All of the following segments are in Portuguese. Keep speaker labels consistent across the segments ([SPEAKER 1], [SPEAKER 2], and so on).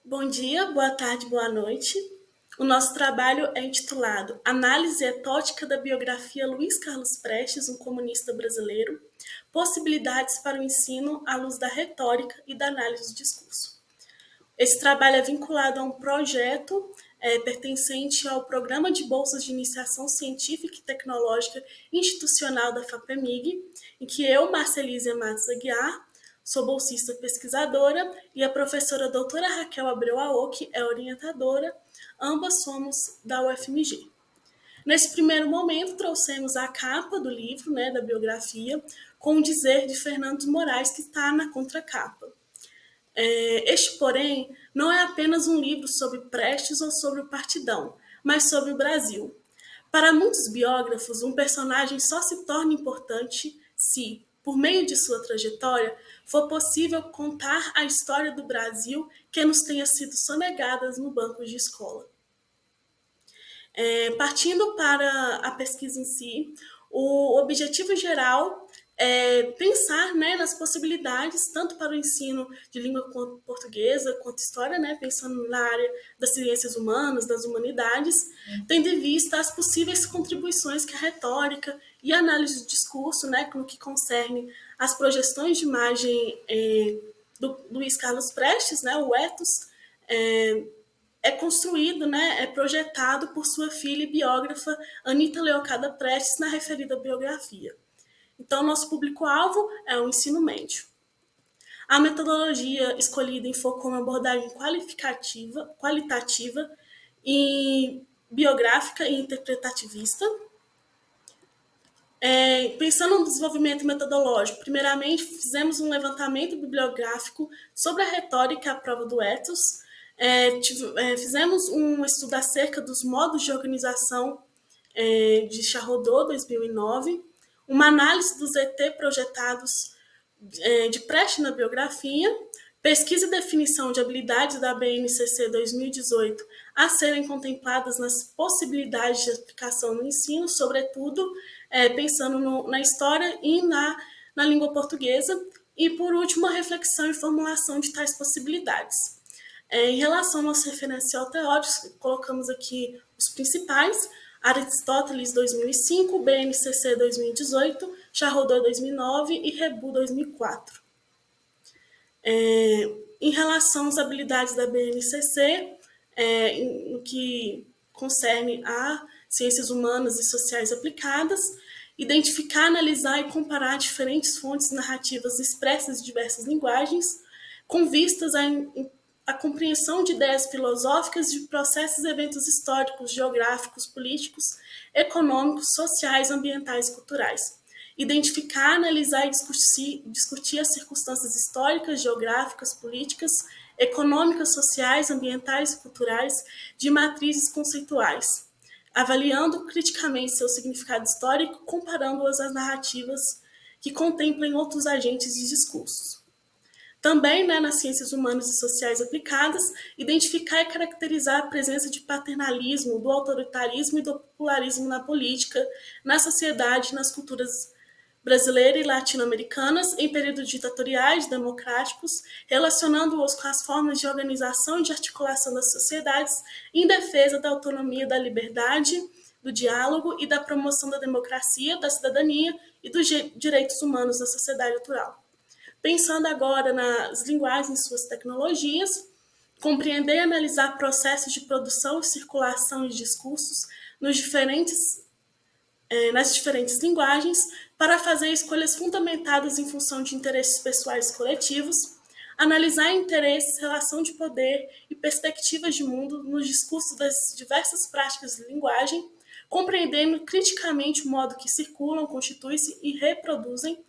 [SPEAKER 1] Bom dia, boa tarde, boa noite. O nosso trabalho é intitulado Análise Etótica da Biografia Luiz Carlos Prestes, um comunista brasileiro, possibilidades para o ensino à luz da retórica e da análise do discurso. Esse trabalho é vinculado a um projeto pertencente ao Programa de Bolsas de Iniciação Científica e Tecnológica Institucional da FAPEMIG, em que eu, Marcelísia Matos Aguiar, sou bolsista pesquisadora e a professora doutora Raquel Abreu Aoki é orientadora, ambas somos da UFMG. Nesse primeiro momento, trouxemos a capa do livro, da biografia, com o dizer de Fernando de Moraes, que está na contracapa. Este, porém, não é apenas um livro sobre Prestes ou sobre o Partidão, mas sobre o Brasil. Para muitos biógrafos, um personagem só se torna importante se, por meio de sua trajetória, for possível contar a história do Brasil que nos tenha sido sonegada no banco de escola. Partindo para a pesquisa em si, o objetivo geral é pensar nas possibilidades, tanto para o ensino de língua portuguesa quanto história, pensando na área das ciências humanas, das humanidades, tendo em vista as possíveis contribuições que a retórica e a análise do discurso, no que concerne as projeções de imagem do Luiz Carlos Prestes, o ethos, é construído, é projetado por sua filha e biógrafa Anita Leocada Prestes na referida biografia. Então, nosso público-alvo é o ensino médio. A metodologia escolhida enfocou uma abordagem qualitativa e biográfica e interpretativista. Pensando no desenvolvimento metodológico, primeiramente fizemos um levantamento bibliográfico sobre a retórica à prova do ethos. Fizemos um estudo acerca dos modos de organização de Charrodot, 2009, uma análise dos ET projetados de Prestes na biografia, pesquisa e definição de habilidades da BNCC 2018 a serem contempladas nas possibilidades de aplicação no ensino, sobretudo pensando na história e na língua portuguesa, e, por último, a reflexão e formulação de tais possibilidades. Em relação ao nosso referencial teórico, colocamos aqui os principais: Aristóteles 2005, BNCC 2018, Charrodot 2009 e Rebu 2004. Em relação às habilidades da BNCC, no que concerne a ciências humanas e sociais aplicadas, identificar, analisar e comparar diferentes fontes narrativas expressas em diversas linguagens, com vistas a compreensão de ideias filosóficas de processos e eventos históricos, geográficos, políticos, econômicos, sociais, ambientais e culturais. Identificar, analisar e discutir as circunstâncias históricas, geográficas, políticas, econômicas, sociais, ambientais e culturais de matrizes conceituais, avaliando criticamente seu significado histórico, comparando-as às narrativas que contemplam outros agentes de discursos. Também, nas ciências humanas e sociais aplicadas, identificar e caracterizar a presença de paternalismo, do autoritarismo e do popularismo na política, na sociedade, nas culturas brasileira e latino-americanas, em períodos ditatoriais, democráticos, relacionando-os com as formas de organização e de articulação das sociedades em defesa da autonomia, da liberdade, do diálogo e da promoção da democracia, da cidadania e dos direitos humanos na sociedade natural. Pensando agora nas linguagens e suas tecnologias, compreender e analisar processos de produção e circulação de discursos nas diferentes linguagens, para fazer escolhas fundamentadas em função de interesses pessoais e coletivos, analisar interesses, relação de poder e perspectivas de mundo nos discursos das diversas práticas de linguagem, compreendendo criticamente o modo que circulam, constituem-se e reproduzem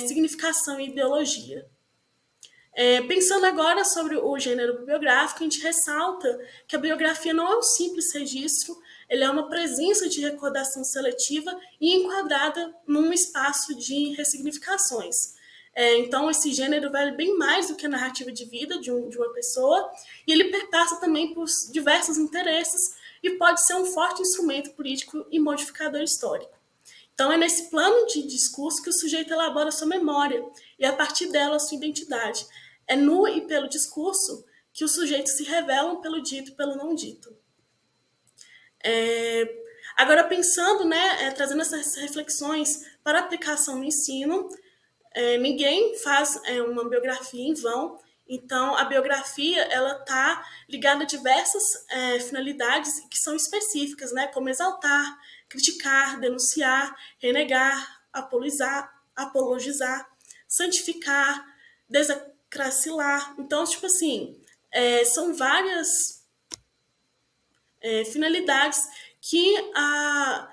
[SPEAKER 1] significação e ideologia. Pensando agora sobre o gênero biográfico, a gente ressalta que a biografia não é um simples registro, ele é uma presença de recordação seletiva e enquadrada num espaço de ressignificações. Então, esse gênero vale bem mais do que a narrativa de vida de uma pessoa, e ele perpassa também por diversos interesses e pode ser um forte instrumento político e modificador histórico. Então, é nesse plano de discurso que o sujeito elabora sua memória e, a partir dela, a sua identidade. É no e pelo discurso que os sujeitos se revelam pelo dito e pelo não dito. Agora, pensando, né, trazendo essas reflexões para aplicação no ensino, ninguém faz uma biografia em vão. Então, a biografia ela está ligada a diversas finalidades que são específicas, né, como exaltar, criticar, denunciar, renegar, apologizar, santificar, desacracilar. Então, tipo assim, são várias finalidades que a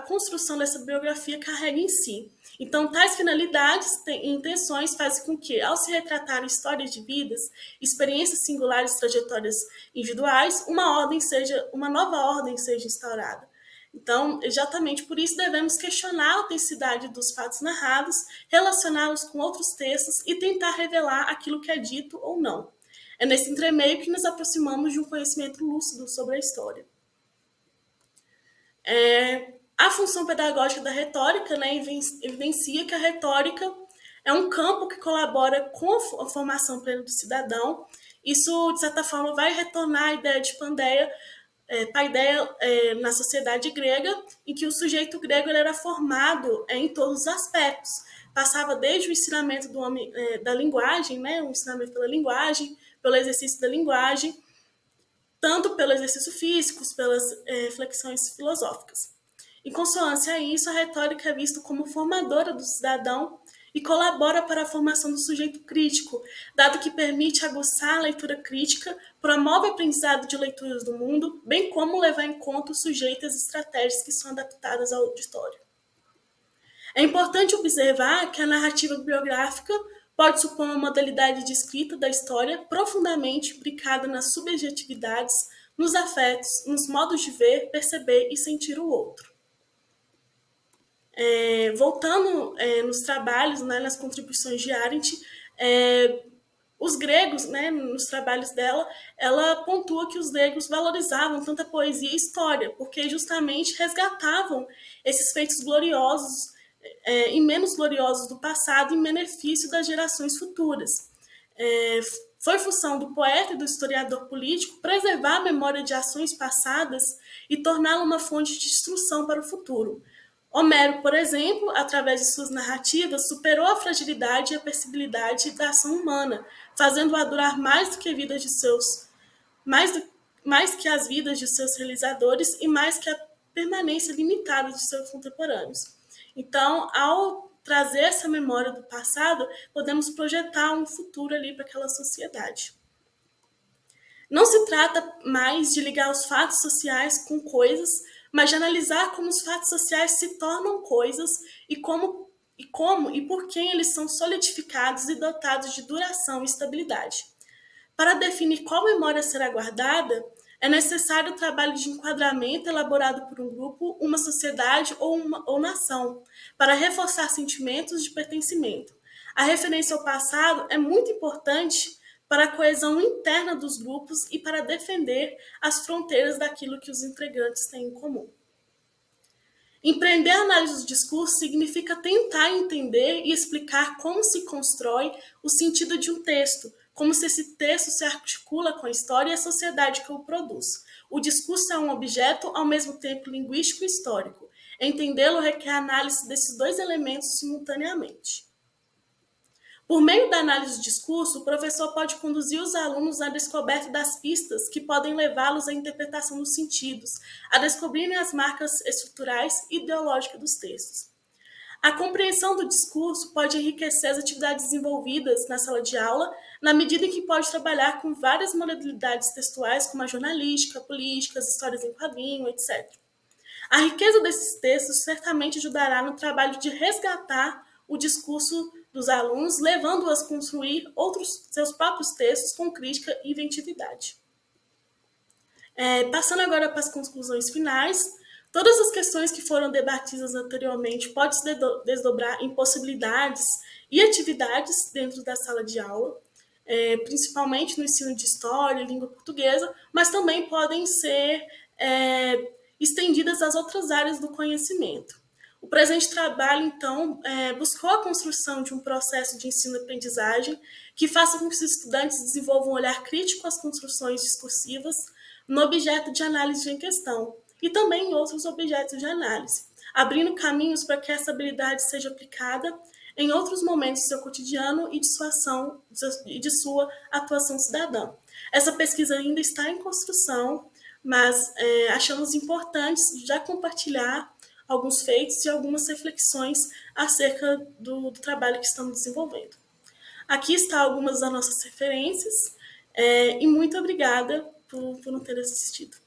[SPEAKER 1] construção dessa biografia carrega em si. Então, tais finalidades e intenções fazem com que, ao se retratar histórias de vidas, experiências singulares, trajetórias individuais, uma nova ordem seja instaurada. Então, exatamente por isso devemos questionar a autenticidade dos fatos narrados, relacioná-los com outros textos e tentar revelar aquilo que é dito ou não. É nesse entremeio que nos aproximamos de um conhecimento lúcido sobre a história. A função pedagógica da retórica, né, evidencia que a retórica é um campo que colabora com a formação plena do cidadão. Isso, de certa forma, vai retornar à ideia de Paideia na sociedade grega, em que o sujeito grego ele era formado em todos os aspectos. Passava desde o ensinamento do homem, da linguagem, né, o ensinamento pela linguagem, pelo exercício da linguagem, tanto pelo exercício físico, pelas reflexões filosóficas. Em consonância a isso, a retórica é vista como formadora do cidadão e colabora para a formação do sujeito crítico, dado que permite aguçar a leitura crítica, promove o aprendizado de leituras do mundo, bem como levar em conta o sujeito e as estratégias que são adaptadas ao auditório. É importante observar que a narrativa biográfica pode supor uma modalidade de escrita da história profundamente imbricada nas subjetividades, nos afetos, nos modos de ver, perceber e sentir o outro. Voltando nos trabalhos, né, nas contribuições de Arendt, os gregos, né, nos trabalhos dela, ela pontua que os gregos valorizavam tanto a poesia e a história, porque justamente resgatavam esses feitos gloriosos e menos gloriosos do passado em benefício das gerações futuras. Foi função do poeta e do historiador político preservar a memória de ações passadas e torná-la uma fonte de instrução para o futuro. Homero, por exemplo, através de suas narrativas, superou a fragilidade e a perceptibilidade da ação humana, fazendo-a durar mais do que a vida de mais que as vidas de seus realizadores e mais que a permanência limitada de seus contemporâneos. Então, ao trazer essa memória do passado, podemos projetar um futuro ali para aquela sociedade. Não se trata mais de ligar os fatos sociais com coisas, mas de analisar como os fatos sociais se tornam coisas e como e por quem eles são solidificados e dotados de duração e estabilidade. Para definir qual memória será guardada, é necessário o trabalho de enquadramento elaborado por um grupo, uma sociedade ou nação, para reforçar sentimentos de pertencimento. A referência ao passado é muito importante para a coesão interna dos grupos e para defender as fronteiras daquilo que os integrantes têm em comum. Empreender a análise do discurso significa tentar entender e explicar como se constrói o sentido de um texto, como se esse texto se articula com a história e a sociedade que o produz. O discurso é um objeto ao mesmo tempo linguístico e histórico. Entendê-lo requer a análise desses dois elementos simultaneamente. Por meio da análise do discurso, o professor pode conduzir os alunos à descoberta das pistas que podem levá-los à interpretação dos sentidos, a descobrirem as marcas estruturais e ideológicas dos textos. A compreensão do discurso pode enriquecer as atividades desenvolvidas na sala de aula, na medida em que pode trabalhar com várias modalidades textuais, como a jornalística, a política, as histórias em quadrinho, etc. A riqueza desses textos certamente ajudará no trabalho de resgatar o discurso dos alunos, levando-os a construir seus próprios textos com crítica e inventividade. Passando agora para as conclusões finais, todas as questões que foram debatidas anteriormente podem se desdobrar em possibilidades e atividades dentro da sala de aula, principalmente no ensino de história e língua portuguesa, mas também podem ser estendidas às outras áreas do conhecimento. O presente trabalho, então, buscou a construção de um processo de ensino-aprendizagem que faça com que os estudantes desenvolvam um olhar crítico às construções discursivas no objeto de análise em questão e também em outros objetos de análise, abrindo caminhos para que essa habilidade seja aplicada em outros momentos do seu cotidiano e de sua ação e de sua atuação cidadã. Essa pesquisa ainda está em construção, mas achamos importante já compartilhar alguns feitos e algumas reflexões acerca do trabalho que estamos desenvolvendo. Aqui está algumas das nossas referências e muito obrigada por não ter assistido.